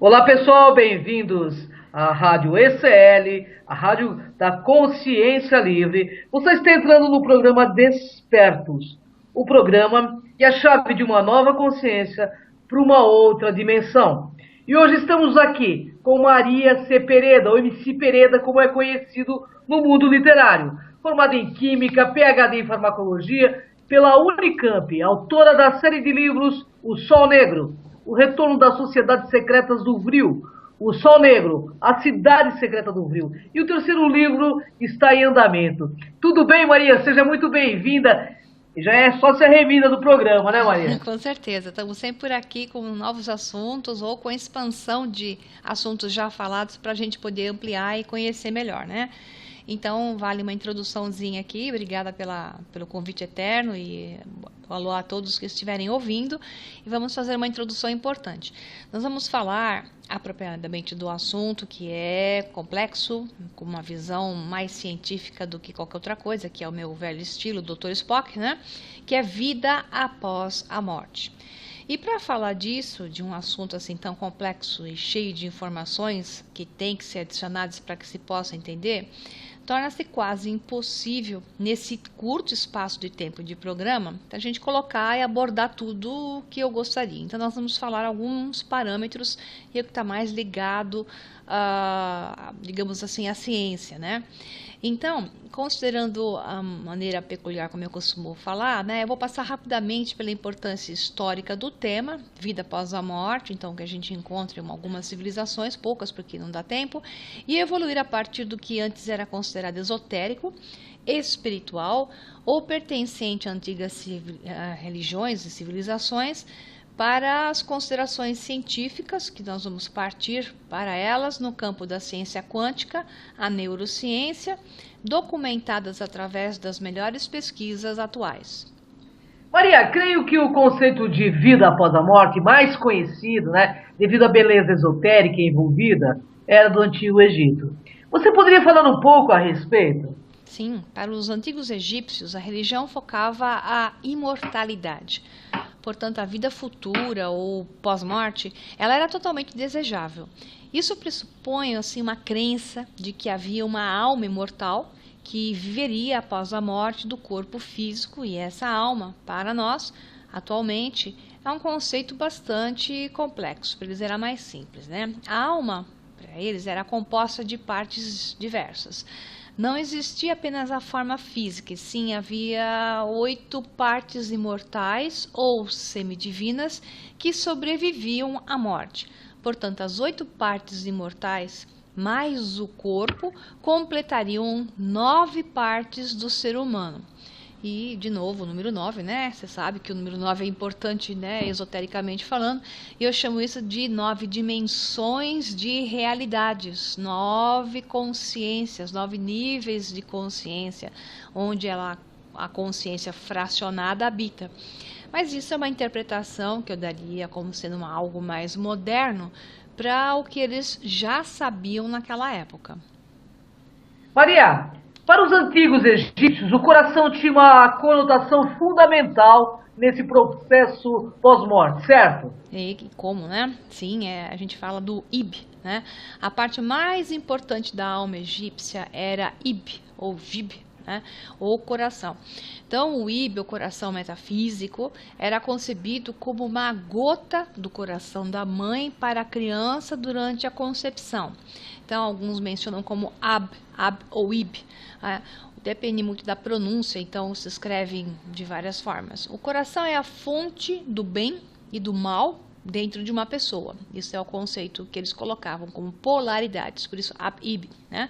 Olá pessoal, bem-vindos à Rádio ECL, a Rádio da Consciência Livre. Você está entrando no programa Despertos, o programa que é a chave de uma nova consciência para uma outra dimensão. E hoje estamos aqui com Maria C. Pereda, ou MC Pereda, como é conhecido no mundo literário. Formada em Química, PhD em Farmacologia, pela Unicamp, autora da série de livros O Sol Negro, O Retorno das Sociedades Secretas do Vril, O Sol Negro, A Cidade Secreta do Vril. E o terceiro livro está em andamento. Tudo bem, Maria? Seja muito bem-vinda. Já é sócia remida do programa, né, Maria? Com certeza. Estamos sempre por aqui com novos assuntos ou com expansão de assuntos já falados para a gente poder ampliar e conhecer melhor, né? Então, vale uma introduçãozinha aqui. Obrigada pelo convite eterno e alô a todos que estiverem ouvindo. E vamos fazer uma introdução importante. Nós vamos falar apropriadamente do assunto, que é complexo, com uma visão mais científica do que qualquer outra coisa, que é o meu velho estilo, Dr. Spock, né? Que é vida após a morte. E para falar disso, de um assunto assim tão complexo e cheio de informações que tem que ser adicionadas para que se possa entender, torna-se quase impossível, nesse curto espaço de tempo de programa, a gente colocar e abordar tudo o que eu gostaria. Então, nós vamos falar alguns parâmetros e o que está mais ligado, digamos assim, à ciência, né? Então, considerando a maneira peculiar como eu costumo falar, né, eu vou passar rapidamente pela importância histórica do tema, vida após a morte, então que a gente encontra em algumas civilizações, poucas porque não dá tempo, e evoluir a partir do que antes era considerado esotérico, espiritual ou pertencente a antigas religiões e civilizações, para as considerações científicas, que nós vamos partir para elas no campo da ciência quântica, a neurociência, documentadas através das melhores pesquisas atuais. Maria, creio que o conceito de vida após a morte, mais conhecido, né, devido à beleza esotérica envolvida, era do Antigo Egito. Você poderia falar um pouco a respeito? Sim, para os antigos egípcios, a religião focava a imortalidade. Portanto, a vida futura ou pós-morte, ela era totalmente desejável. Isso pressupõe assim uma crença de que havia uma alma imortal que viveria após a morte do corpo físico, e essa alma, para nós, atualmente, é um conceito bastante complexo. Para eles era mais simples, né? A alma, para eles, era composta de partes diversas. Não existia apenas a forma física, sim, havia 8 partes imortais ou semidivinas que sobreviviam à morte. Portanto, as 8 partes imortais mais o corpo completariam 9 partes do ser humano. E, de novo, o número 9, né? Você sabe que o número 9 é importante, né? Esotericamente falando. E eu chamo isso de 9 dimensões de realidades, 9 consciências, 9 níveis de consciência, onde a consciência fracionada habita. Mas isso é uma interpretação que eu daria como sendo algo mais moderno para o que eles já sabiam naquela época. Maria, para os antigos egípcios, o coração tinha uma conotação fundamental nesse processo pós-morte, certo? E como, né? Sim, a gente fala do Ib, né? A parte mais importante da alma egípcia era Ib, ou Jib, né? Ou coração. Então, o Ib, o coração metafísico, era concebido como uma gota do coração da mãe para a criança durante a concepção. Então, alguns mencionam como Ab ou Ib. Depende muito da pronúncia, então se escreve de várias formas. O coração é a fonte do bem e do mal dentro de uma pessoa. Isso é o conceito que eles colocavam como polaridades, por isso Ab-Ib, né?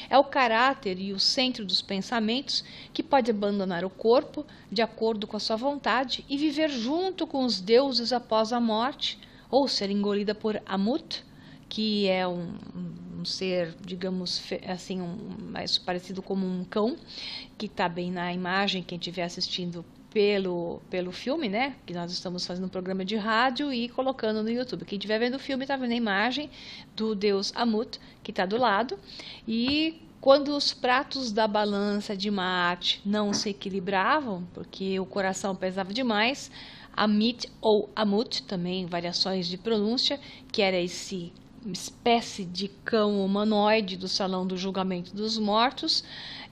É o caráter e o centro dos pensamentos que pode abandonar o corpo de acordo com a sua vontade e viver junto com os deuses após a morte, ou ser engolida por Amut, que é um ser, digamos assim, mais parecido como um cão, que está bem na imagem, quem estiver assistindo pelo filme, né? Que nós estamos fazendo um programa de rádio e colocando no YouTube. Quem estiver vendo o filme está vendo a imagem do deus Amut, que está do lado. E quando os pratos da balança de Maat não se equilibravam, porque o coração pesava demais, Amit ou Amut, também variações de pronúncia, que era esse espécie de cão humanoide do salão do julgamento dos mortos.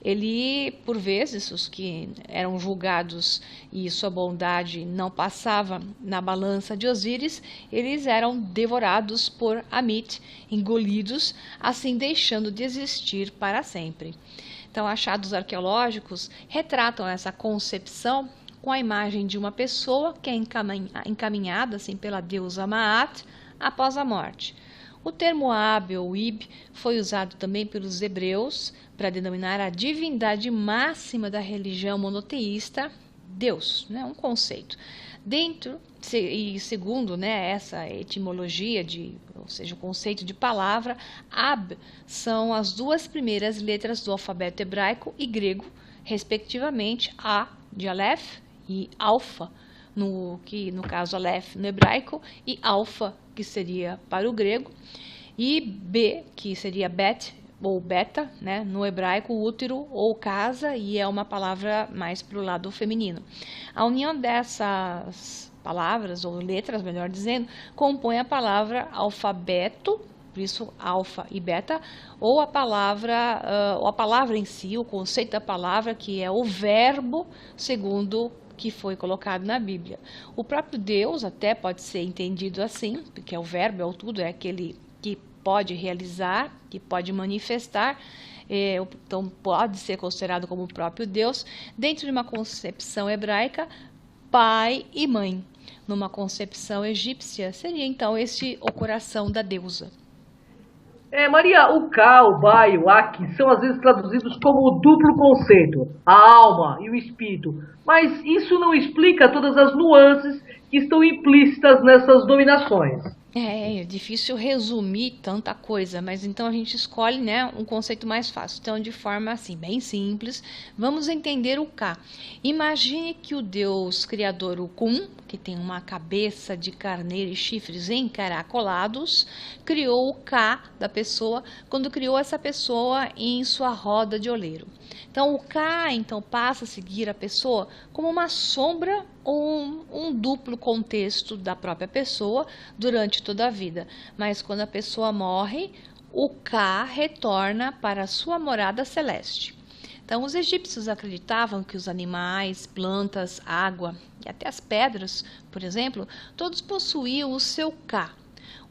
Ele, por vezes, os que eram julgados e sua bondade não passava na balança de Osíris, eles eram devorados por Amit, engolidos, assim deixando de existir para sempre. Então, achados arqueológicos retratam essa concepção com a imagem de uma pessoa que é encaminhada assim, pela deusa Maat após a morte. O termo Ab ou Ib foi usado também pelos hebreus para denominar a divindade máxima da religião monoteísta, Deus, né? Um conceito. Dentro e segundo, né, essa etimologia, ou seja, o conceito de palavra, Ab são as duas primeiras letras do alfabeto hebraico e grego, respectivamente A de Aleph e Alfa, que no caso Aleph no hebraico, e Alfa, que seria para o grego, e B, que seria Bet ou Beta, né, no hebraico, útero ou casa, e é uma palavra mais para o lado feminino. A união dessas palavras, ou letras, melhor dizendo, compõe a palavra alfabeto, por isso alfa e beta, ou a palavra em si, o conceito da palavra, que é o verbo, segundo que foi colocado na Bíblia. O próprio Deus até pode ser entendido assim, porque o verbo é o tudo, é aquele que pode realizar, que pode manifestar, então pode ser considerado como o próprio Deus, dentro de uma concepção hebraica, pai e mãe. Numa concepção egípcia, seria então o coração da deusa. Maria, o Ka, o Ba e o Ak são às vezes traduzidos como o duplo conceito, a alma e o espírito, mas isso não explica todas as nuances que estão implícitas nessas dominações. É difícil resumir tanta coisa, mas então a gente escolhe, né, um conceito mais fácil. Então, de forma assim, bem simples, vamos entender o Ka. Imagine que o Deus criador, o Kun, que tem uma cabeça de carneiro e chifres encaracolados, criou o Ka da pessoa quando criou essa pessoa em sua roda de oleiro. Então, o Ka então, passa a seguir a pessoa como uma sombra ou um duplo contexto da própria pessoa durante toda a vida. Mas quando a pessoa morre, o Ka retorna para a sua morada celeste. Então, os egípcios acreditavam que os animais, plantas, água e até as pedras, por exemplo, todos possuíam o seu Ka.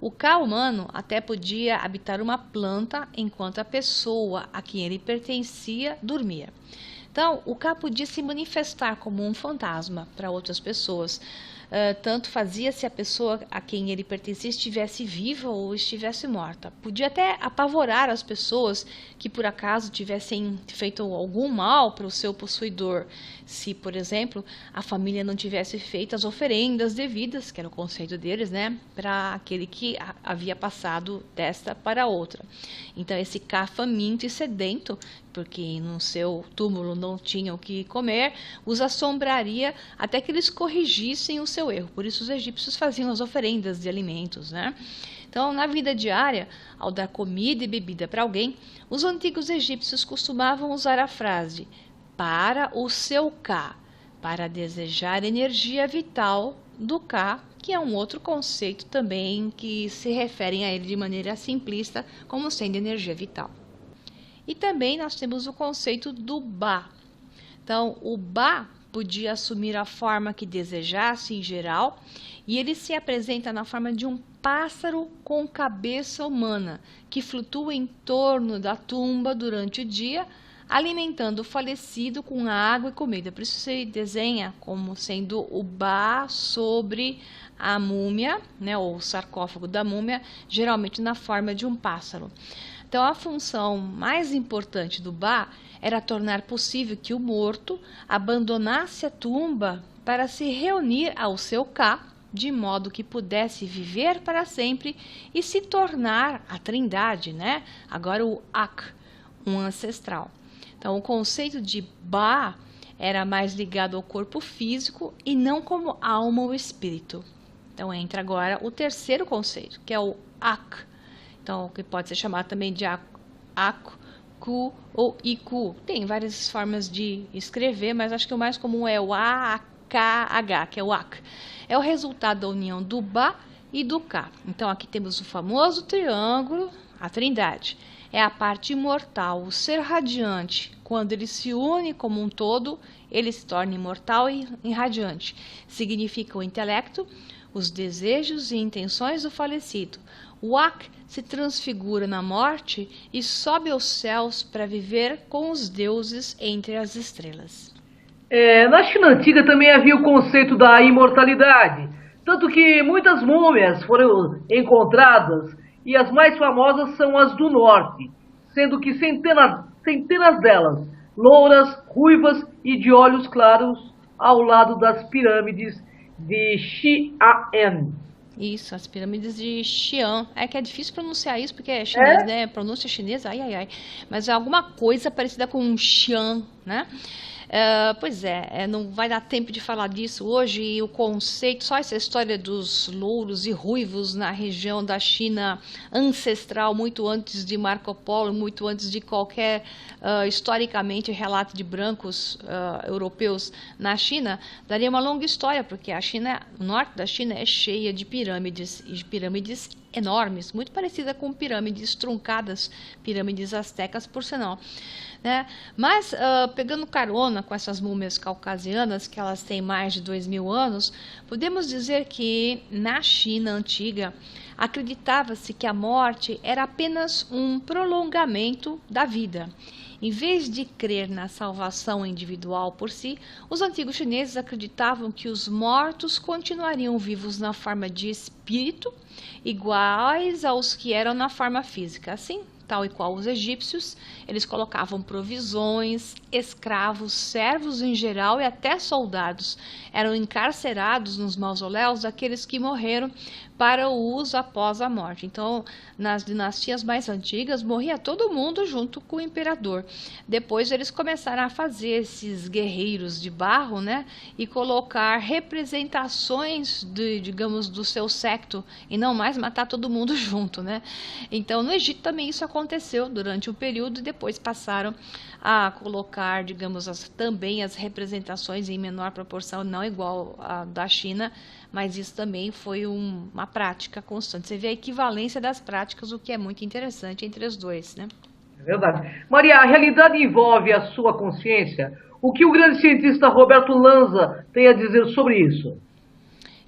O Ka humano até podia habitar uma planta enquanto a pessoa a quem ele pertencia dormia. Então, o Ka podia se manifestar como um fantasma para outras pessoas. Tanto fazia se a pessoa a quem ele pertencia estivesse viva ou estivesse morta. Podia até apavorar as pessoas que por acaso tivessem feito algum mal para o seu possuidor. Se, por exemplo, a família não tivesse feito as oferendas devidas, que era o conceito deles, né, para aquele que havia passado desta para outra. Então, esse Ka faminto e sedento, porque no seu túmulo não tinham o que comer, os assombraria até que eles corrigissem o seu erro. Por isso os egípcios faziam as oferendas de alimentos, né? Então, na vida diária, ao dar comida e bebida para alguém, os antigos egípcios costumavam usar a frase para o seu Ka, para desejar energia vital do Ka, que é um outro conceito também que se referem a ele de maneira simplista como sendo energia vital. E também nós temos o conceito do Ba. Então, o Ba podia assumir a forma que desejasse em geral, e ele se apresenta na forma de um pássaro com cabeça humana, que flutua em torno da tumba durante o dia, alimentando o falecido com água e comida. Por isso se desenha como sendo o Ba sobre a múmia, né, ou o sarcófago da múmia, geralmente na forma de um pássaro. Então, a função mais importante do Ba era tornar possível que o morto abandonasse a tumba para se reunir ao seu Ka, de modo que pudesse viver para sempre e se tornar a trindade, né? Agora o Ak, um ancestral. Então, o conceito de Ba era mais ligado ao corpo físico e não como alma ou espírito. Então, entra agora o terceiro conceito, que é o Ak. Então, que pode ser chamado também de Aku, Ku ou Iku. Tem várias formas de escrever, mas acho que o mais comum é o A-K-H, que é o Ak. é o resultado da união do Ba e do Ka. Então aqui temos o famoso triângulo, a trindade. É a parte imortal, o ser radiante. Quando ele se une como um todo, ele se torna imortal e radiante. Significa o intelecto, os desejos e intenções do falecido. O Ak se transfigura na morte e sobe aos céus para viver com os deuses entre as estrelas. Na China Antiga também havia o conceito da imortalidade, tanto que muitas múmias foram encontradas e as mais famosas são as do norte, sendo que centenas delas, louras, ruivas e de olhos claros, ao lado das pirâmides de Xi'an. Isso, as pirâmides de Xi'an. É que é difícil pronunciar isso porque é chinês, né? Pronúncia chinesa, ai, ai, ai. Mas é alguma coisa parecida com Xi'an, né? Pois é, não vai dar tempo de falar disso hoje, e o conceito, só essa história dos louros e ruivos na região da China ancestral, muito antes de Marco Polo, muito antes de qualquer, historicamente, relato de brancos europeus na China, daria uma longa história, porque a China, o norte da China é cheia de pirâmides, e de pirâmides enormes, muito parecida com pirâmides truncadas, pirâmides astecas, por sinal. Né? Mas, pegando carona com essas múmias caucasianas, que elas têm mais de 2.000 anos, podemos dizer que na China antiga acreditava-se que a morte era apenas um prolongamento da vida. Em vez de crer na salvação individual por si, os antigos chineses acreditavam que os mortos continuariam vivos na forma de espírito, iguais aos que eram na forma física. Assim, tal e qual os egípcios, eles colocavam provisões, escravos, servos em geral e até soldados eram encarcerados nos mausoléus daqueles que morreram para o uso após a morte. Então, nas dinastias mais antigas, morria todo mundo junto com o imperador. Depois eles começaram a fazer esses guerreiros de barro, né, e colocar representações digamos, do seu secto, e não mais matar todo mundo junto, né? Então, no Egito também isso aconteceu durante o período, e depois passaram a colocar, digamos, também as representações em menor proporção, não igual a da China, mas isso também foi uma prática constante. Você vê a equivalência das práticas, o que é muito interessante entre os dois, né? É verdade. Maria, a realidade envolve a sua consciência. O que o grande cientista Roberto Lanza tem a dizer sobre isso?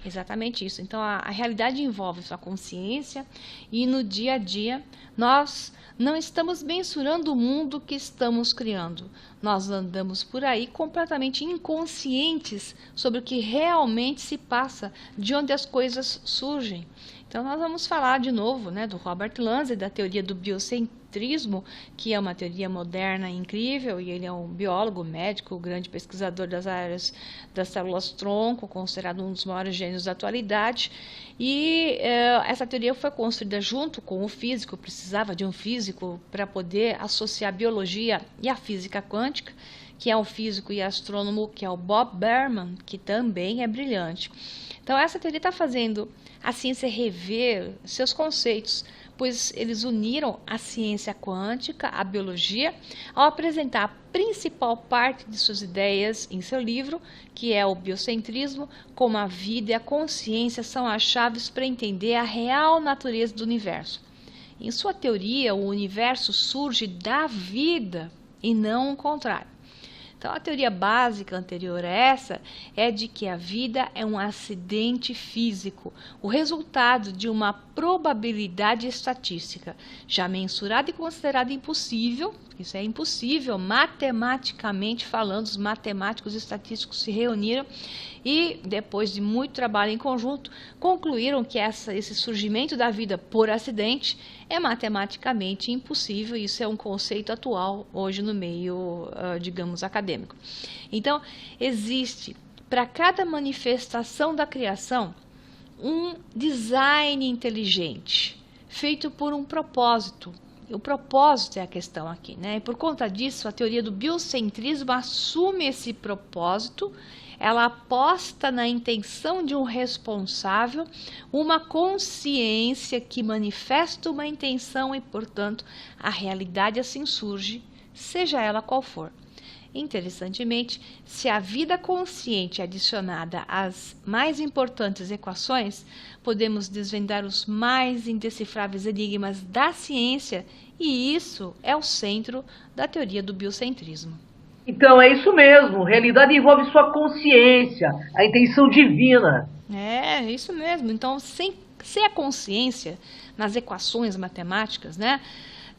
Exatamente isso. Então, a realidade envolve sua consciência, e no dia a dia nós não estamos mensurando o mundo que estamos criando. Nós andamos por aí completamente inconscientes sobre o que realmente se passa, de onde as coisas surgem. Então, nós vamos falar de novo, né, do Robert Lanza e da teoria do biocentrismo, que é uma teoria moderna e incrível, e ele é um biólogo, médico, grande pesquisador das áreas das células-tronco, considerado um dos maiores gênios da atualidade. E essa teoria foi construída junto com o físico, precisava de um físico para poder associar a biologia e a física quântica, que é um físico e astrônomo, que é o Bob Behrman, que também é brilhante. Então, essa teoria está fazendo a ciência rever seus conceitos, pois eles uniram a ciência quântica, a biologia, ao apresentar a principal parte de suas ideias em seu livro, que é o biocentrismo, como a vida e a consciência são as chaves para entender a real natureza do universo. Em sua teoria, o universo surge da vida e não o contrário. Então, a teoria básica anterior a essa é de que a vida é um acidente físico, o resultado de uma probabilidade estatística, já mensurada e considerada impossível. Isso é impossível, matematicamente falando. Os matemáticos e estatísticos se reuniram e, depois de muito trabalho em conjunto, concluíram que esse surgimento da vida por acidente é matematicamente impossível. Isso é um conceito atual hoje no meio, digamos, acadêmico. Então, existe para cada manifestação da criação um design inteligente, feito por um propósito. O propósito é a questão aqui, né? E por conta disso, a teoria do biocentrismo assume esse propósito. Ela aposta na intenção de um responsável, uma consciência que manifesta uma intenção e, portanto, a realidade assim surge, seja ela qual for. Interessantemente, se a vida consciente é adicionada às mais importantes equações, podemos desvendar os mais indecifráveis enigmas da ciência, e isso é o centro da teoria do biocentrismo. Então é isso mesmo, realidade envolve sua consciência, a intenção divina. É, isso mesmo. Então, sem a consciência nas equações matemáticas, né?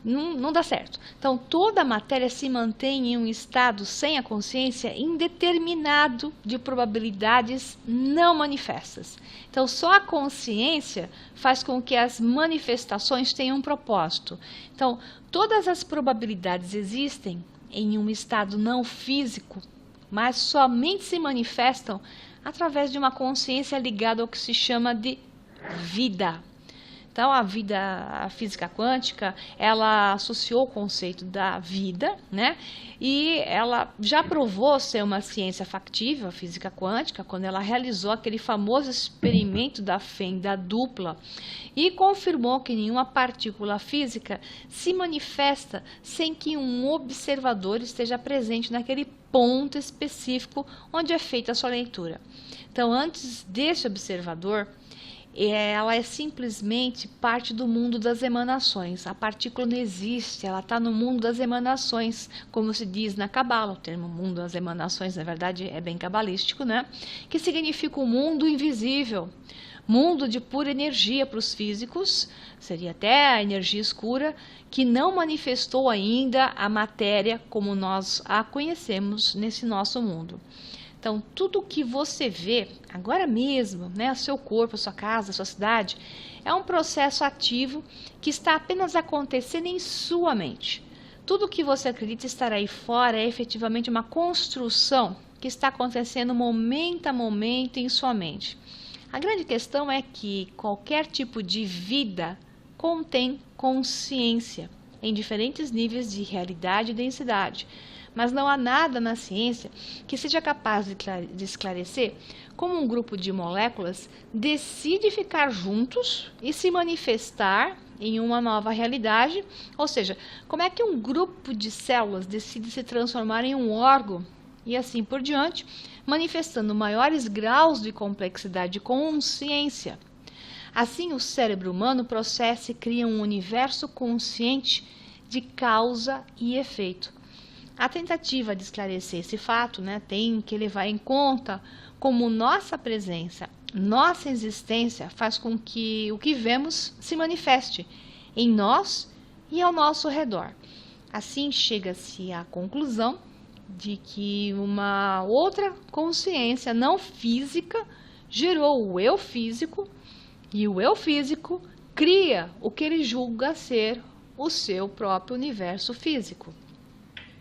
Não dá certo. Então, toda a matéria se mantém em um estado sem a consciência indeterminado de probabilidades não manifestas. Então, só a consciência faz com que as manifestações tenham um propósito. Então, todas as probabilidades existem em um estado não físico, mas somente se manifestam através de uma consciência ligada ao que se chama de vida. Então, a física quântica, ela associou o conceito da vida, né? E ela já provou ser uma ciência factível, a física quântica, quando ela realizou aquele famoso experimento da fenda dupla e confirmou que nenhuma partícula física se manifesta sem que um observador esteja presente naquele ponto específico onde é feita a sua leitura. Então, antes desse observador, ela é simplesmente parte do mundo das emanações. A partícula não existe, ela está no mundo das emanações, como se diz na Cabala. O termo mundo das emanações, na verdade, é bem cabalístico, né? Que significa o mundo invisível, mundo de pura energia para os físicos, seria até a energia escura, que não manifestou ainda a matéria como nós a conhecemos nesse nosso mundo. Então, tudo que você vê agora mesmo, né, o seu corpo, a sua casa, a sua cidade, é um processo ativo que está apenas acontecendo em sua mente. Tudo que você acredita estar aí fora é efetivamente uma construção que está acontecendo momento a momento em sua mente. A grande questão é que qualquer tipo de vida contém consciência em diferentes níveis de realidade e densidade. Mas não há nada na ciência que seja capaz de esclarecer como um grupo de moléculas decide ficar juntos e se manifestar em uma nova realidade, ou seja, como é que um grupo de células decide se transformar em um órgão e assim por diante, manifestando maiores graus de complexidade de consciência. Assim, o cérebro humano processa e cria um universo consciente de causa e efeito. A tentativa de esclarecer esse fato, né, tem que levar em conta como nossa presença, nossa existência faz com que o que vemos se manifeste em nós e ao nosso redor. Assim, chega-se à conclusão de que uma outra consciência não física gerou o eu físico e o eu físico cria o que ele julga ser o seu próprio universo físico.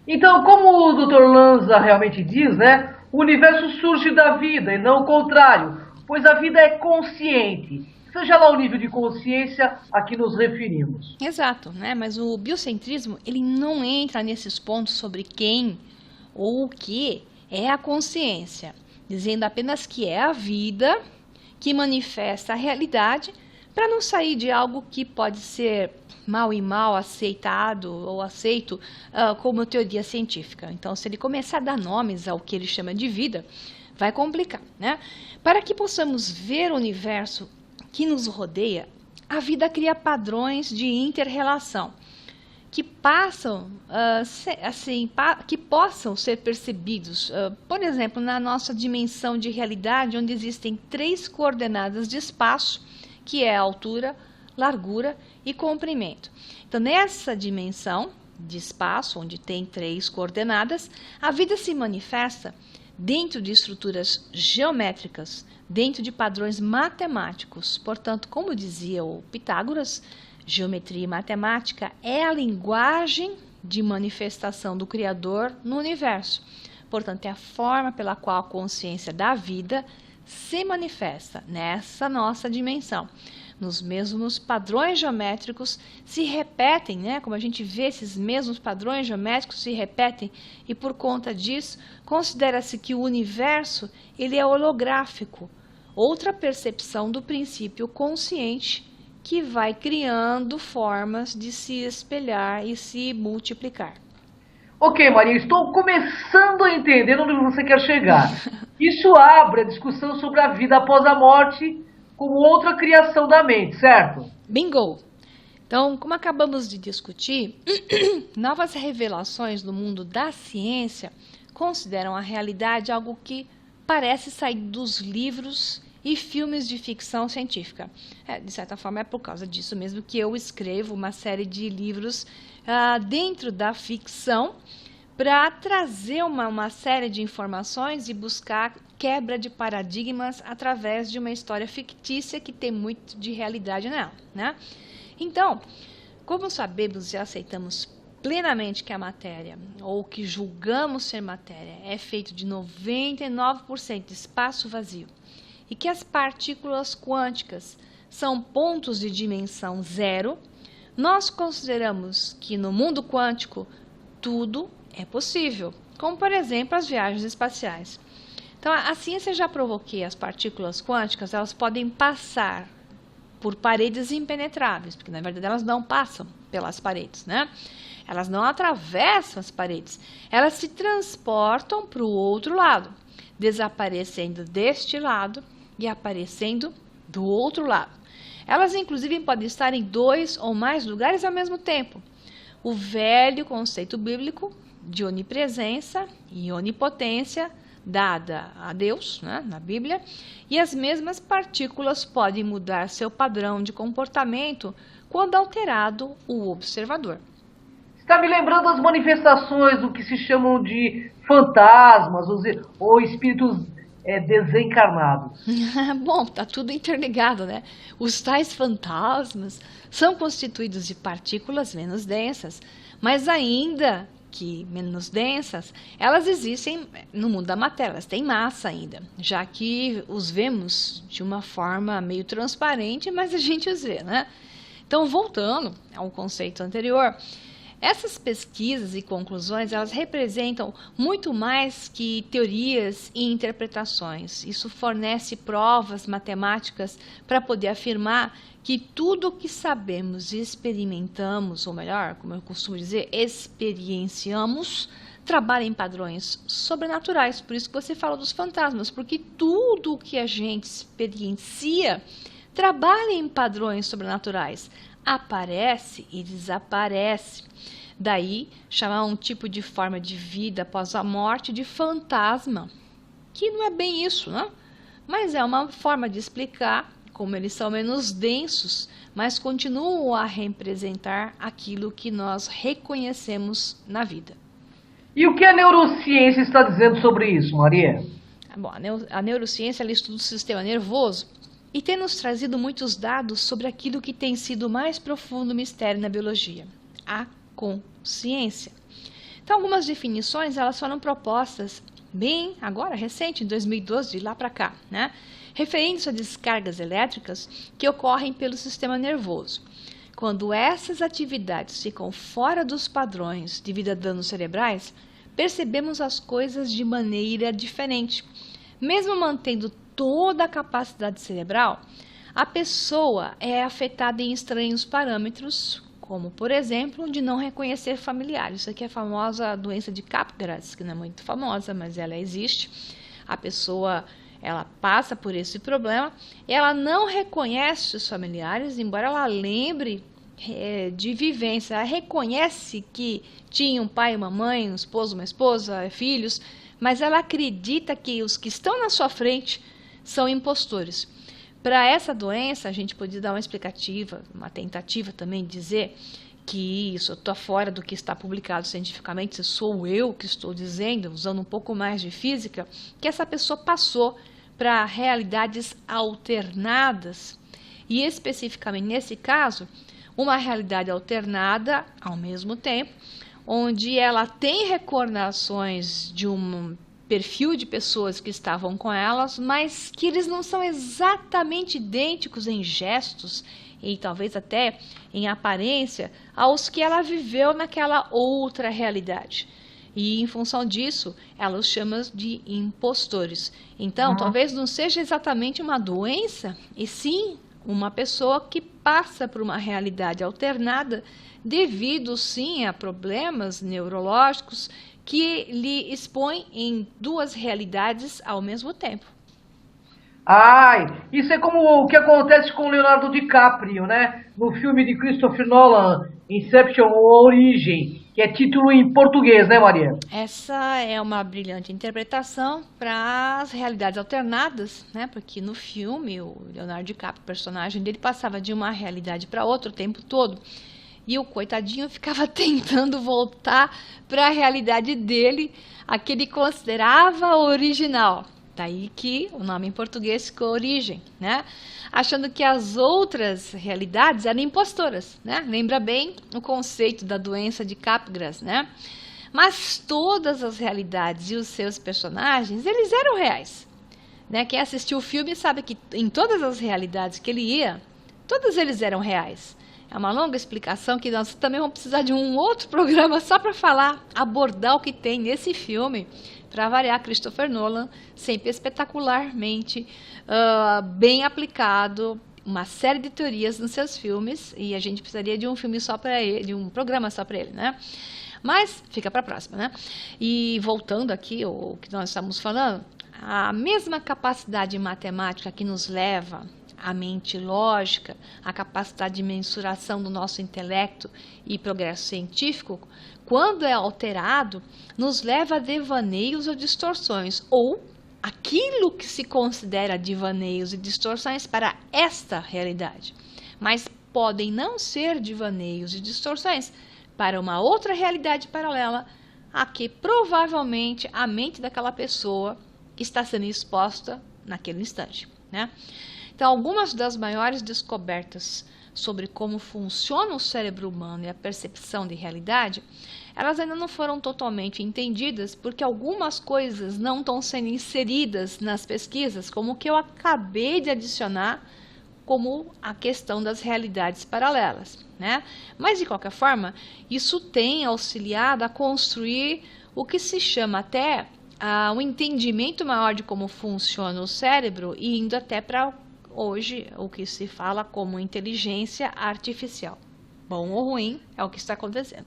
Então, como o Dr. Lanza realmente diz, né, o universo surge da vida e não o contrário, pois a vida é consciente, seja lá o nível de consciência a que nos referimos. Exato, né? Mas o biocentrismo ele não entra nesses pontos sobre quem ou o que é a consciência, dizendo apenas que é a vida que manifesta a realidade, para não sair de algo que pode ser mal e mal aceitado ou aceito como teoria científica. Então, se ele começar a dar nomes ao que ele chama de vida, vai complicar, né? Para que possamos ver o universo que nos rodeia, a vida cria padrões de inter-relação que que possam ser percebidos, por exemplo, na nossa dimensão de realidade, onde existem 3 coordenadas de espaço, que é a altura, largura e comprimento. Então, nessa dimensão de espaço, onde tem 3 coordenadas, a vida se manifesta dentro de estruturas geométricas, dentro de padrões matemáticos. Portanto, como dizia o Pitágoras, geometria e matemática é a linguagem de manifestação do Criador no universo. Portanto, é a forma pela qual a consciência da vida se manifesta nessa nossa dimensão. Nos mesmos padrões geométricos se repetem, né? Como a gente vê, esses mesmos padrões geométricos se repetem e por conta disso considera-se que o universo ele é holográfico, outra percepção do princípio consciente que vai criando formas de se espelhar e se multiplicar. Ok, Maria, estou começando a entender onde você quer chegar. Isso abre a discussão sobre a vida após a morte como outra criação da mente, certo? Bingo! Então, como acabamos de discutir, novas revelações no mundo da ciência consideram a realidade algo que parece sair dos livros e filmes de ficção científica. De certa forma, é por causa disso mesmo que eu escrevo uma série de livros dentro da ficção para trazer uma série de informações e buscar quebra de paradigmas através de uma história fictícia que tem muito de realidade nela, né? Então, como sabemos e aceitamos plenamente que a matéria, ou que julgamos ser matéria, é feito de 99% de espaço vazio, e que as partículas quânticas são pontos de dimensão zero, nós consideramos que no mundo quântico tudo é possível, como por exemplo as viagens espaciais. Então a ciência já provou que as partículas quânticas elas podem passar por paredes impenetráveis, porque na verdade elas não passam pelas paredes, né? Elas não atravessam as paredes, elas se transportam para o outro lado, desaparecendo deste lado e aparecendo do outro lado. Elas inclusive podem estar em 2 ou mais lugares ao mesmo tempo. O velho conceito bíblico de onipresença e onipotência dada a Deus, né, na Bíblia, e as mesmas partículas podem mudar seu padrão de comportamento quando alterado o observador. Está me lembrando as manifestações do que se chamam de fantasmas ou espíritos desencarnados. Bom, tá tudo interligado, né? Os tais fantasmas são constituídos de partículas menos densas, mas ainda que menos densas, elas existem no mundo da matéria, elas têm massa ainda, já que os vemos de uma forma meio transparente, mas a gente os vê, né? Então, voltando ao conceito anterior, essas pesquisas e conclusões, elas representam muito mais que teorias e interpretações. Isso fornece provas matemáticas para poder afirmar que tudo o que sabemos e experimentamos, ou melhor, como eu costumo dizer, experienciamos, trabalha em padrões sobrenaturais. Por isso que você fala dos fantasmas, porque tudo o que a gente experiencia trabalha em padrões sobrenaturais, aparece e desaparece. Daí, chamar um tipo de forma de vida após a morte de fantasma, que não é bem isso, né? Mas é uma forma de explicar como eles são menos densos, mas continuam a representar aquilo que nós reconhecemos na vida. E o que a neurociência está dizendo sobre isso, Maria? Bom, a neurociência ela estuda o sistema nervoso e tem nos trazido muitos dados sobre aquilo que tem sido o mais profundo mistério na biologia, a consciência. Então, algumas definições elas foram propostas bem agora, recente, em 2012, de lá para cá, né? Referindo-se a descargas elétricas que ocorrem pelo sistema nervoso. Quando essas atividades ficam fora dos padrões devido a danos cerebrais, percebemos as coisas de maneira diferente. Mesmo mantendo toda a capacidade cerebral, a pessoa é afetada em estranhos parâmetros, como, por exemplo, de não reconhecer familiares. Isso aqui é a famosa doença de Capgras, que não é muito famosa, mas ela existe. A pessoa ela passa por esse problema, ela não reconhece os familiares, embora ela lembre de vivência, ela reconhece que tinha um pai, uma mãe, um esposo, uma esposa, filhos, mas ela acredita que os que estão na sua frente são impostores. Para essa doença, a gente pode dar uma explicativa, uma tentativa também de dizer que isso está fora do que está publicado cientificamente, se sou eu que estou dizendo, usando um pouco mais de física, que essa pessoa passou para realidades alternadas e especificamente nesse caso, uma realidade alternada ao mesmo tempo, onde ela tem recordações de um perfil de pessoas que estavam com elas, mas que eles não são exatamente idênticos em gestos e talvez até em aparência aos que ela viveu naquela outra realidade. E em função disso, ela os chama de impostores. Então, talvez não seja exatamente uma doença, e sim uma pessoa que passa por uma realidade alternada devido, sim, a problemas neurológicos que lhe expõem em duas realidades ao mesmo tempo. Ai, isso é como o que acontece com o Leonardo DiCaprio, né? No filme de Christopher Nolan, Inception ou Origem, que é título em português, né, Maria? Essa é uma brilhante interpretação para as realidades alternadas, né? Porque no filme o Leonardo DiCaprio, o personagem dele, passava de uma realidade para outra o tempo todo. E o coitadinho ficava tentando voltar para a realidade dele, a que ele considerava original. Daí que o nome em português ficou Origem, né? Achando que as outras realidades eram impostoras, né? Lembra bem o conceito da doença de Capgras, né? Mas todas as realidades e os seus personagens, eles eram reais, né? Quem assistiu o filme sabe que em todas as realidades que ele ia, todos eles eram reais. É uma longa explicação que nós também vamos precisar de um outro programa só para falar, abordar o que tem nesse filme. Para variar, Christopher Nolan, sempre espetacularmente bem aplicado, uma série de teorias nos seus filmes, e a gente precisaria de um filme só para ele, de um programa só para ele, né? Mas fica para a próxima, né? E voltando aqui o que nós estamos falando, a mesma capacidade matemática que nos leva a mente lógica, a capacidade de mensuração do nosso intelecto e progresso científico, quando é alterado, nos leva a devaneios ou distorções, ou aquilo que se considera devaneios e distorções para esta realidade, mas podem não ser devaneios e distorções para uma outra realidade paralela a que provavelmente a mente daquela pessoa está sendo exposta naquele instante, né? Então, algumas das maiores descobertas sobre como funciona o cérebro humano e a percepção de realidade, elas ainda não foram totalmente entendidas, porque algumas coisas não estão sendo inseridas nas pesquisas, como o que eu acabei de adicionar, como a questão das realidades paralelas, né? Mas, de qualquer forma, isso tem auxiliado a construir o que se chama até um entendimento maior de como funciona o cérebro, e indo até para hoje o que se fala como inteligência artificial. Bom ou ruim, é o que está acontecendo.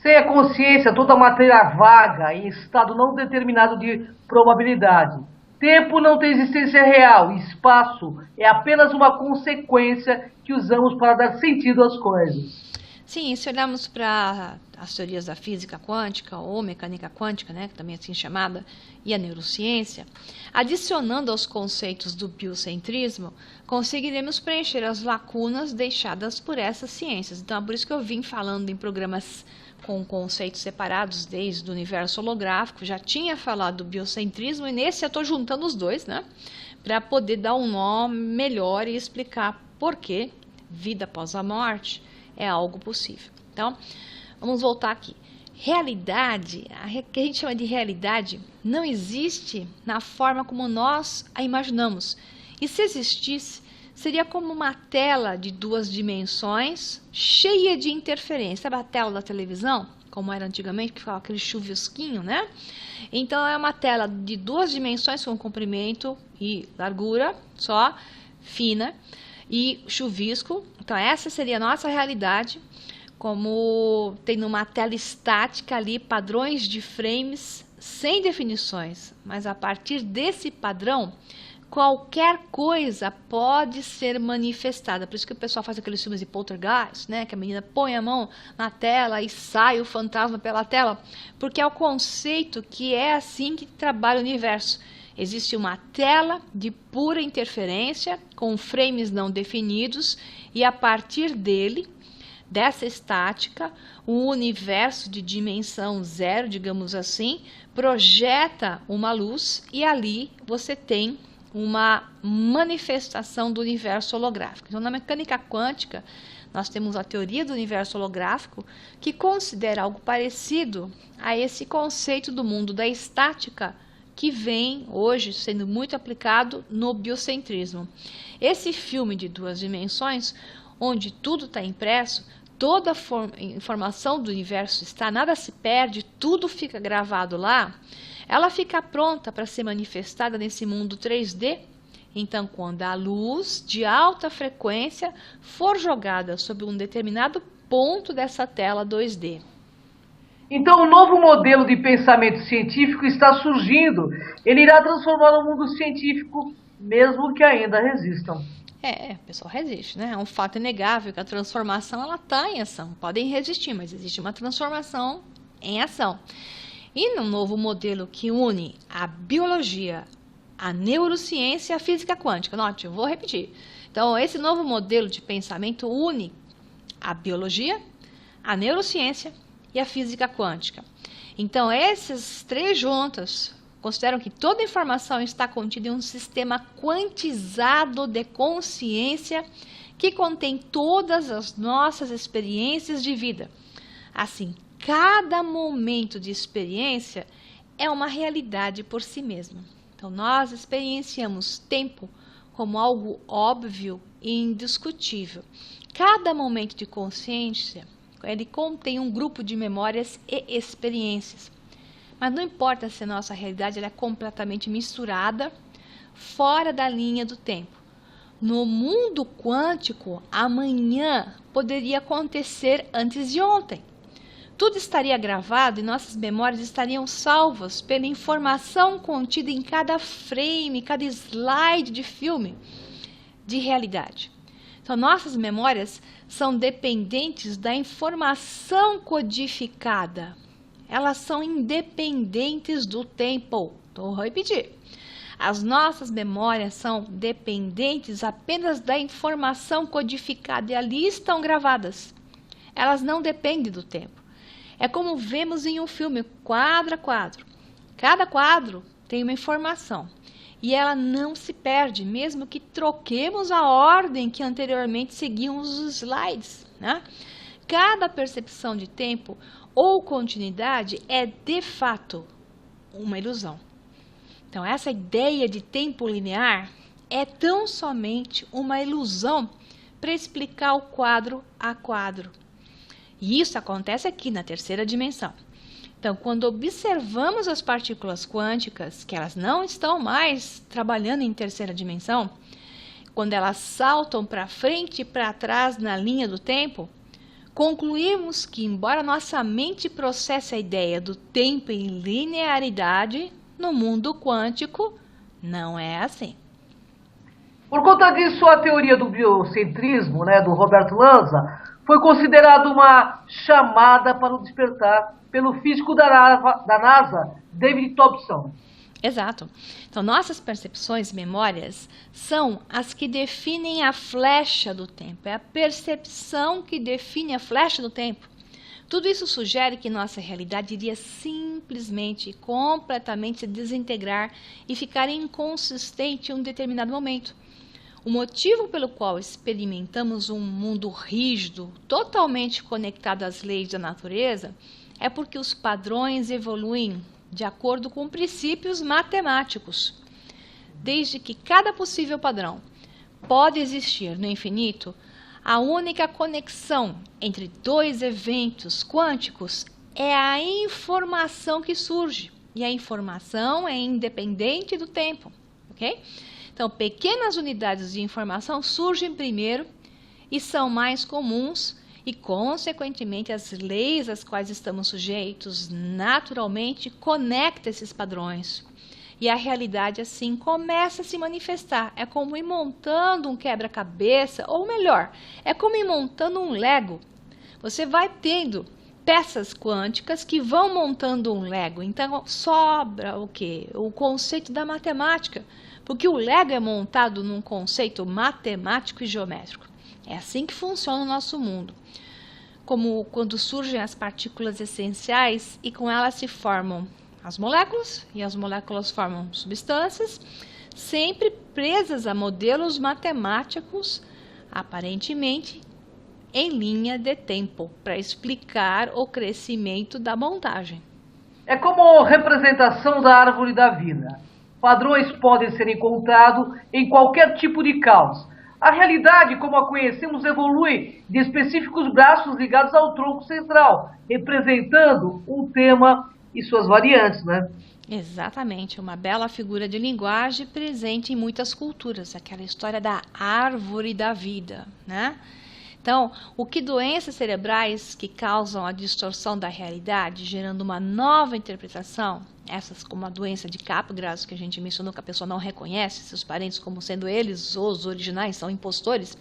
Sem a consciência, toda matéria vaga, em estado não determinado de probabilidade. Tempo não tem existência real, espaço é apenas uma consequência que usamos para dar sentido às coisas. Sim, se olharmos para as teorias da física quântica ou mecânica quântica, né, que também é assim chamada, e a neurociência, adicionando aos conceitos do biocentrismo, conseguiremos preencher as lacunas deixadas por essas ciências. Então, é por isso que eu vim falando em programas com conceitos separados desde o universo holográfico, já tinha falado do biocentrismo, e nesse eu estou juntando os dois, né, para poder dar um nó melhor e explicar por que vida após a morte é algo possível. Então, vamos voltar aqui. Realidade, que a gente chama de realidade, não existe na forma como nós a imaginamos. E se existisse, seria como uma tela de duas dimensões, cheia de interferência. Sabe a tela da televisão, como era antigamente, que ficava aquele chuvisquinho, né? Então, é uma tela de duas dimensões com comprimento e largura, só, fina, e chuvisco. Então, essa seria a nossa realidade, como tem numa tela estática ali padrões de frames sem definições, mas a partir desse padrão, qualquer coisa pode ser manifestada. Por isso que o pessoal faz aqueles filmes de poltergeist, né? Que a menina põe a mão na tela e sai o fantasma pela tela, porque é o conceito que é assim que trabalha o universo. Existe uma tela de pura interferência, com frames não definidos, e a partir dele, dessa estática, o universo de dimensão zero, digamos assim, projeta uma luz, e ali você tem uma manifestação do universo holográfico. Então, na mecânica quântica, nós temos a teoria do universo holográfico, que considera algo parecido a esse conceito do mundo da estática, que vem hoje sendo muito aplicado no biocentrismo. Esse filme de duas dimensões, onde tudo está impresso, toda a informação do universo está, nada se perde, tudo fica gravado lá, ela fica pronta para ser manifestada nesse mundo 3D, Então, quando a luz de alta frequência for jogada sobre um determinado ponto dessa tela 2D. Então, um novo modelo de pensamento científico está surgindo. Ele irá transformar o mundo científico, mesmo que ainda resistam. O pessoal resiste, né? É um fato inegável que a transformação ela está em ação. Podem resistir, mas existe uma transformação em ação. E num novo modelo que une a biologia, a neurociência e a física quântica. Note, eu vou repetir. Então, esse novo modelo de pensamento une a biologia, a neurociência e a física quântica. Então, essas três juntas consideram que toda informação está contida em um sistema quantizado de consciência que contém todas as nossas experiências de vida. Assim, cada momento de experiência é uma realidade por si mesma. Então, nós experienciamos tempo como algo óbvio e indiscutível. Cada momento de consciência, ele contém um grupo de memórias e experiências. Mas não importa se a nossa realidade ela é completamente misturada, fora da linha do tempo. No mundo quântico, amanhã poderia acontecer antes de ontem. Tudo estaria gravado e nossas memórias estariam salvas pela informação contida em cada frame, cada slide de filme de realidade. Então, nossas memórias são dependentes da informação codificada. Elas são independentes do tempo. Vou repetir. As nossas memórias são dependentes apenas da informação codificada e ali estão gravadas. Elas não dependem do tempo. É como vemos em um filme, quadro a quadro. Cada quadro tem uma informação e ela não se perde, mesmo que troquemos a ordem que anteriormente seguíamos os slides, né? Cada percepção de tempo ou continuidade é, de fato, uma ilusão. Então, essa ideia de tempo linear é tão somente uma ilusão para explicar o quadro a quadro. E isso acontece aqui na terceira dimensão. Então, quando observamos as partículas quânticas, que elas não estão mais trabalhando em terceira dimensão, quando elas saltam para frente e para trás na linha do tempo, concluímos que, embora nossa mente processe a ideia do tempo em linearidade, no mundo quântico não é assim. Por conta disso, a teoria do biocentrismo, do Roberto Lanza, foi considerada uma chamada para o despertar pelo físico da NASA, David Thompson. Exato. Então, nossas percepções e memórias são as que definem a flecha do tempo. É a percepção que define a flecha do tempo. Tudo isso sugere que nossa realidade iria simplesmente e completamente se desintegrar e ficar inconsistente em um determinado momento. O motivo pelo qual experimentamos um mundo rígido, totalmente conectado às leis da natureza, é porque os padrões evoluem de acordo com princípios matemáticos. Desde que cada possível padrão pode existir no infinito, a única conexão entre dois eventos quânticos é a informação que surge. E a informação é independente do tempo, ok? Então, pequenas unidades de informação surgem primeiro e são mais comuns e, consequentemente, as leis às quais estamos sujeitos naturalmente conectam esses padrões. E a realidade, assim, começa a se manifestar. É como ir montando um quebra-cabeça, ou melhor, é como ir montando um Lego. Você vai tendo peças quânticas que vão montando um Lego. Então, sobra o quê? O conceito da matemática. Porque o Lego é montado num conceito matemático e geométrico. É assim que funciona o nosso mundo. Como quando surgem as partículas essenciais e com elas se formam as moléculas, e as moléculas formam substâncias, sempre presas a modelos matemáticos, aparentemente em linha de tempo, para explicar o crescimento da montagem. É como representação da árvore da vida. Padrões podem ser encontrados em qualquer tipo de caos. A realidade, como a conhecemos, evolui de específicos braços ligados ao tronco central, representando um tema e suas variantes, Exatamente, uma bela figura de linguagem presente em muitas culturas, aquela história da árvore da vida, né? Então, o que doenças cerebrais que causam a distorção da realidade, gerando uma nova interpretação, essas como a doença de Capgras, que a gente mencionou que a pessoa não reconhece seus parentes como sendo eles os originais, são impostores,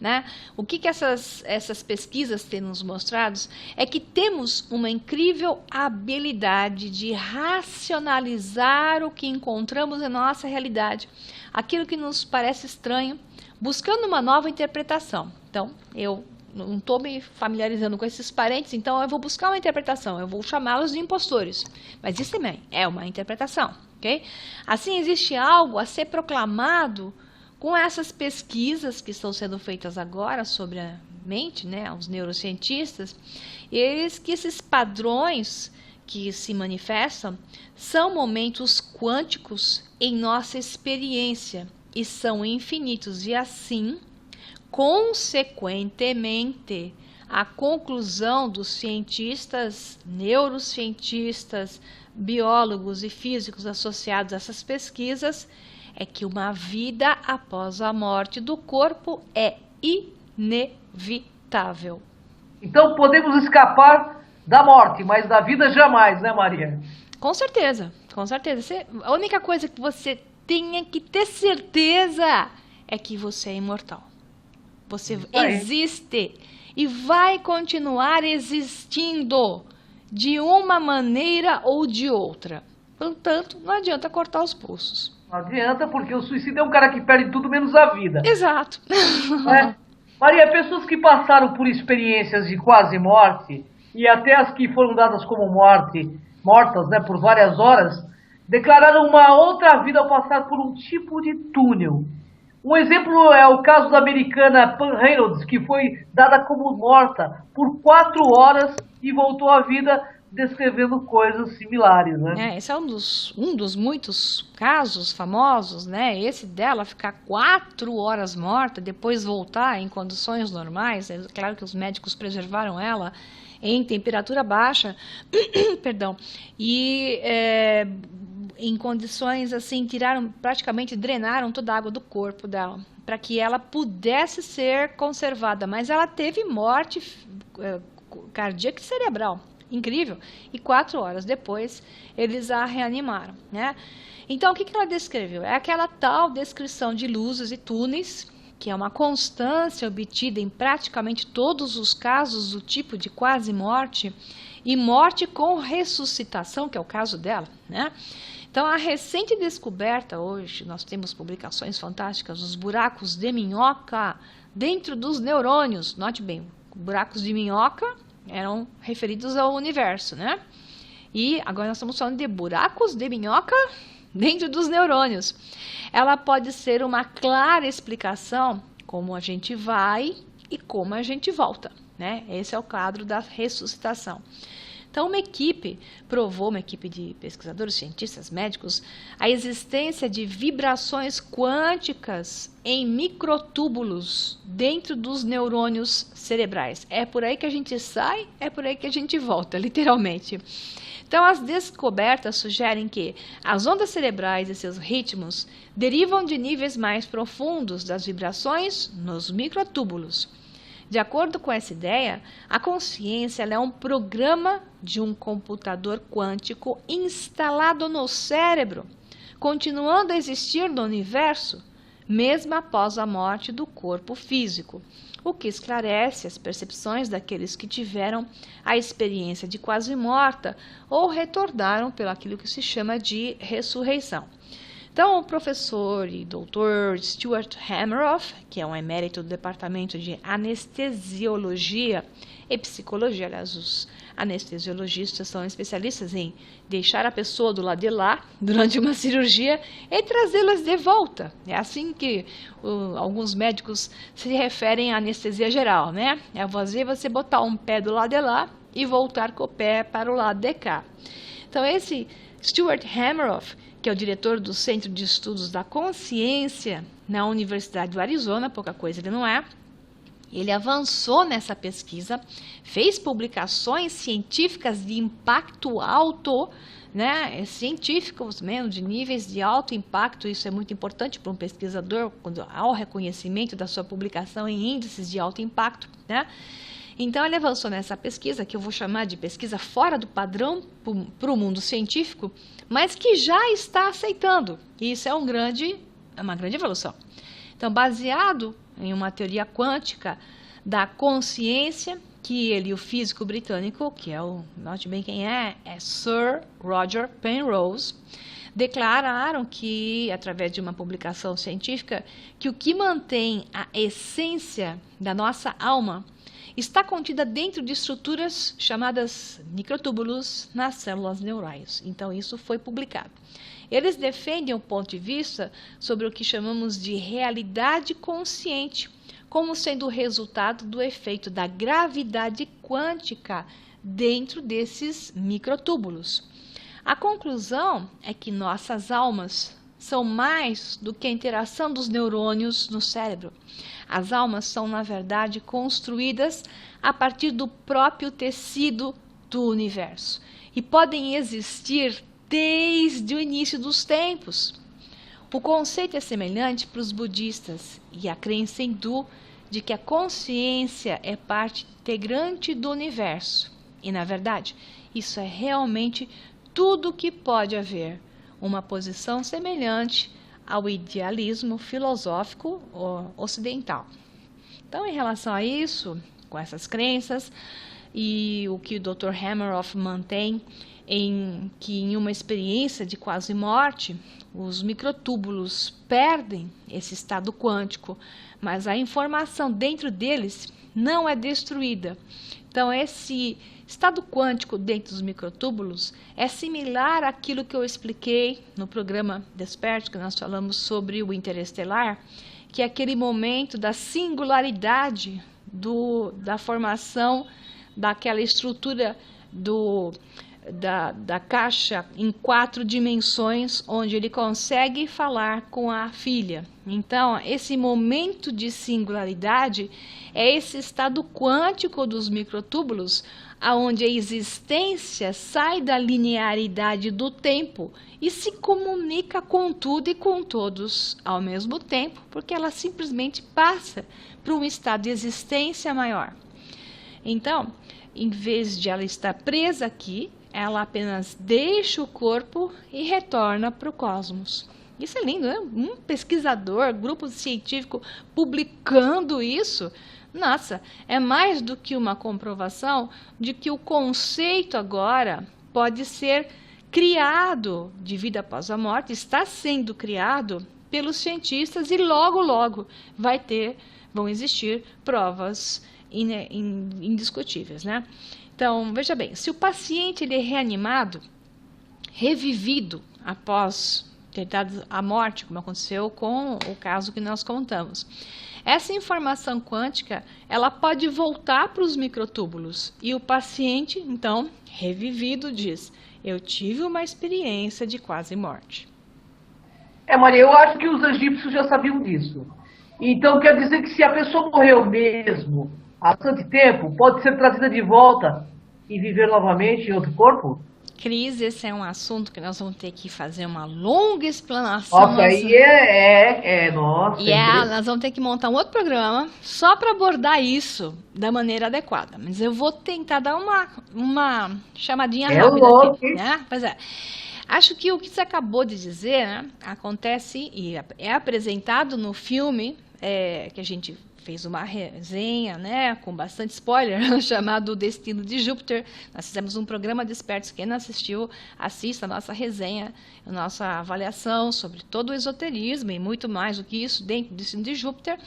né? O que essas pesquisas têm nos mostrado é que temos uma incrível habilidade de racionalizar o que encontramos em nossa realidade, aquilo que nos parece estranho, buscando uma nova interpretação. Então, eu não estou me familiarizando com esses parentes, então eu vou buscar uma interpretação, eu vou chamá-los de impostores. Mas isso também é uma interpretação, ok? Assim, existe algo a ser proclamado com essas pesquisas que estão sendo feitas agora sobre a mente, né, os neurocientistas, que esses padrões que se manifestam são momentos quânticos em nossa experiência e são infinitos, e assim, consequentemente, a conclusão dos cientistas, neurocientistas, biólogos e físicos associados a essas pesquisas é que uma vida após a morte do corpo é inevitável. Então podemos escapar da morte, mas da vida jamais, né, Maria? Com certeza, com certeza. A única coisa que você tenha que ter certeza é que você é imortal. Você existe e vai continuar existindo de uma maneira ou de outra. Portanto, não adianta cortar os pulsos. Não adianta, porque o suicídio é um cara que perde tudo menos a vida. Exato. Maria, pessoas que passaram por experiências de quase morte, e até as que foram dadas como mortas, né, por várias horas, declararam uma outra vida ao passar por um tipo de túnel. Um exemplo é o caso da americana Pam Reynolds, que foi dada como morta por 4 horas e voltou à vida descrevendo coisas similares, né? Esse é um dos muitos casos famosos, né? Esse dela ficar 4 horas morta, depois voltar em condições normais. É claro que os médicos preservaram ela em temperatura baixa, perdão, e em condições assim, drenaram toda a água do corpo dela, para que ela pudesse ser conservada, mas ela teve morte cardíaca e cerebral, incrível, e 4 horas depois eles a reanimaram, né? Então o que ela descreveu? É aquela tal descrição de luzes e túneis, que é uma constância obtida em praticamente todos os casos do tipo de quase morte, e morte com ressuscitação, que é o caso dela, né? Então, a recente descoberta hoje, nós temos publicações fantásticas, os buracos de minhoca dentro dos neurônios. Note bem, buracos de minhoca eram referidos ao universo, né? E agora nós estamos falando de buracos de minhoca dentro dos neurônios. Ela pode ser uma clara explicação como a gente vai e como a gente volta, né? Esse é o quadro da ressuscitação. Então, uma equipe de pesquisadores, cientistas, médicos, a existência de vibrações quânticas em microtúbulos dentro dos neurônios cerebrais. É por aí que a gente sai, é por aí que a gente volta, literalmente. Então, as descobertas sugerem que as ondas cerebrais e seus ritmos derivam de níveis mais profundos das vibrações nos microtúbulos. De acordo com essa ideia, a consciência é um programa de um computador quântico instalado no cérebro, continuando a existir no universo, mesmo após a morte do corpo físico, o que esclarece as percepções daqueles que tiveram a experiência de quase morta ou retornaram pelo aquilo que se chama de ressurreição. Então, o professor e doutor Stuart Hameroff, que é um emérito do Departamento de Anestesiologia e Psicologia, aliás, os anestesiologistas são especialistas em deixar a pessoa do lado de lá durante uma cirurgia e trazê-las de volta. É assim que alguns médicos se referem à anestesia geral, né? É você botar um pé do lado de lá e voltar com o pé para o lado de cá. Então, esse Stuart Hameroff, que é o diretor do Centro de Estudos da Consciência na Universidade do Arizona, pouca coisa ele não é, ele avançou nessa pesquisa, fez publicações científicas de impacto alto, né, científicos mesmo, de níveis de alto impacto. Isso é muito importante para um pesquisador, quando há o reconhecimento da sua publicação em índices de alto impacto, né? Então, ele avançou nessa pesquisa, que eu vou chamar de pesquisa fora do padrão para o mundo científico, mas que já está aceitando. E isso é uma grande evolução. Então, baseado em uma teoria quântica da consciência, que ele, o físico britânico, que é note bem quem é Sir Roger Penrose, declararam que, através de uma publicação científica, que o que mantém a essência da nossa alma está contida dentro de estruturas chamadas microtúbulos nas células neurais. Então, isso foi publicado. Eles defendem um ponto de vista sobre o que chamamos de realidade consciente, como sendo o resultado do efeito da gravidade quântica dentro desses microtúbulos. A conclusão é que nossas almas são mais do que a interação dos neurônios no cérebro. As almas são, na verdade, construídas a partir do próprio tecido do universo e podem existir desde o início dos tempos. O conceito é semelhante para os budistas e a crença hindu de que a consciência é parte integrante do universo. E, na verdade, isso é realmente tudo o que pode haver, uma posição semelhante ao idealismo filosófico ocidental. Então, em relação a isso, com essas crenças, e o que o Dr. Hameroff mantém, que em uma experiência de quase morte, os microtúbulos perdem esse estado quântico, mas a informação dentro deles não é destruída. Então, esse estado quântico dentro dos microtúbulos é similar àquilo que eu expliquei no programa Desperto, que nós falamos sobre o interestelar, que é aquele momento da singularidade da formação daquela estrutura da caixa em 4 dimensões, onde ele consegue falar com a filha. Então, esse momento de singularidade é esse estado quântico dos microtúbulos, onde a existência sai da linearidade do tempo e se comunica com tudo e com todos ao mesmo tempo, porque ela simplesmente passa para um estado de existência maior. Então, em vez de ela estar presa aqui, ela apenas deixa o corpo e retorna para o cosmos. Isso é lindo, né? Um pesquisador, grupo científico publicando isso, nossa, é mais do que uma comprovação de que o conceito agora pode ser criado de vida após a morte, está sendo criado pelos cientistas e logo vão existir provas indiscutíveis, né? Então, veja bem, se o paciente ele é reanimado, revivido após ter dado a morte, como aconteceu com o caso que nós contamos, essa informação quântica, ela pode voltar para os microtúbulos e o paciente, então, revivido, diz: eu tive uma experiência de quase morte. Maria, eu acho que os egípcios já sabiam disso. Então, quer dizer que se a pessoa morreu mesmo há tanto tempo, pode ser trazida de volta e viver novamente em outro corpo? Cris, esse é um assunto que nós vamos ter que fazer uma longa explanação. Nossa, aí nossa. E nós vamos ter que montar um outro programa só para abordar isso da maneira adequada. Mas eu vou tentar dar uma chamadinha rápida aqui, né? Pois é. Acho que o que você acabou de dizer, né, acontece e é apresentado no filme que a gente fez uma resenha, né, com bastante spoiler, chamado O Destino de Júpiter. Nós fizemos um programa de expertos. Quem não assistiu, assista a nossa resenha, a nossa avaliação sobre todo o esoterismo e muito mais do que isso dentro do Destino de Júpiter,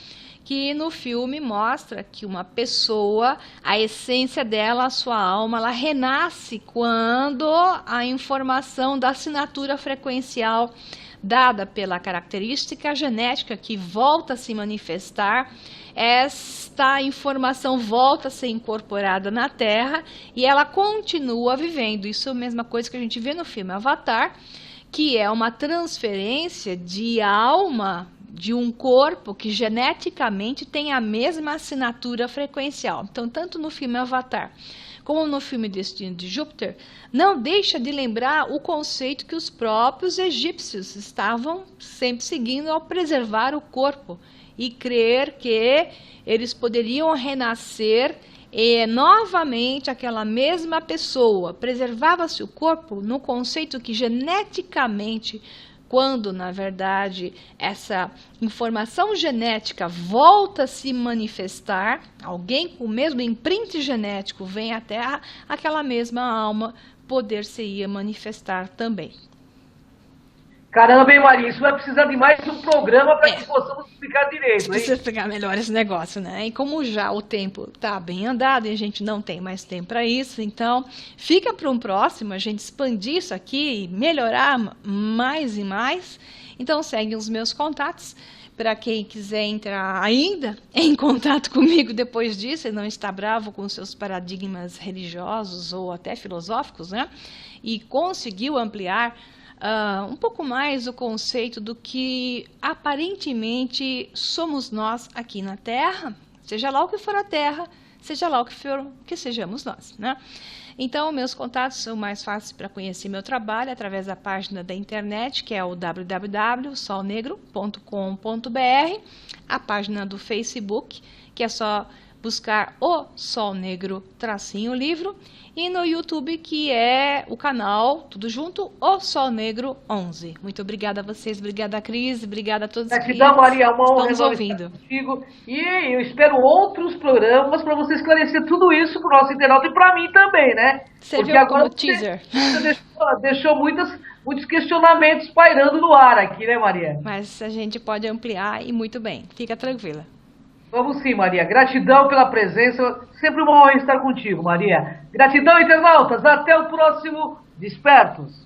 que no filme mostra que uma pessoa, a essência dela, a sua alma, ela renasce quando a informação da assinatura frequencial dada pela característica genética que volta a se manifestar, esta informação volta a ser incorporada na Terra e ela continua vivendo. Isso é a mesma coisa que a gente vê no filme Avatar, que é uma transferência de alma de um corpo que geneticamente tem a mesma assinatura frequencial. Então, tanto no filme Avatar como no filme Destino de Júpiter, não deixa de lembrar o conceito que os próprios egípcios estavam sempre seguindo ao preservar o corpo e crer que eles poderiam renascer novamente aquela mesma pessoa. Preservava-se o corpo no conceito que geneticamente, quando na verdade essa informação genética volta a se manifestar, alguém com o mesmo imprint genético vem à Terra, aquela mesma alma poder-se-ia manifestar também. Caramba, hein, Maria? Isso vai precisar de mais um programa para que possamos explicar direito, hein? Precisa explicar melhor esse negócio, né? E como já o tempo está bem andado e a gente não tem mais tempo para isso, então fica para um próximo a gente expandir isso aqui e melhorar mais e mais. Então segue os meus contatos para quem quiser entrar ainda em contato comigo depois disso e não está bravo com seus paradigmas religiosos ou até filosóficos, né? E conseguiu ampliar um pouco mais o conceito do que aparentemente somos nós aqui na Terra, seja lá o que for a Terra, seja lá o que for que sejamos nós, né? Então, meus contatos são mais fáceis para conhecer meu trabalho através da página da internet, que é o www.solnegro.com.br, a página do Facebook, que é só buscar o Sol Negro _livro, e no YouTube, que é o canal, tudo junto, o Sol Negro 11. Muito obrigada a vocês, obrigada a Cris, obrigada a todos os que Maria, uma honra estão ouvindo. Contigo. E eu espero outros programas para você esclarecer tudo isso para o nosso internauta e para mim também, né? Você viu agora como teaser. Você deixou muitos questionamentos pairando no ar aqui, né, Maria? Mas a gente pode ampliar e muito bem, fica tranquila. Vamos sim, Maria. Gratidão pela presença. Sempre uma honra estar contigo, Maria. Gratidão, internautas. Até o próximo Despertos.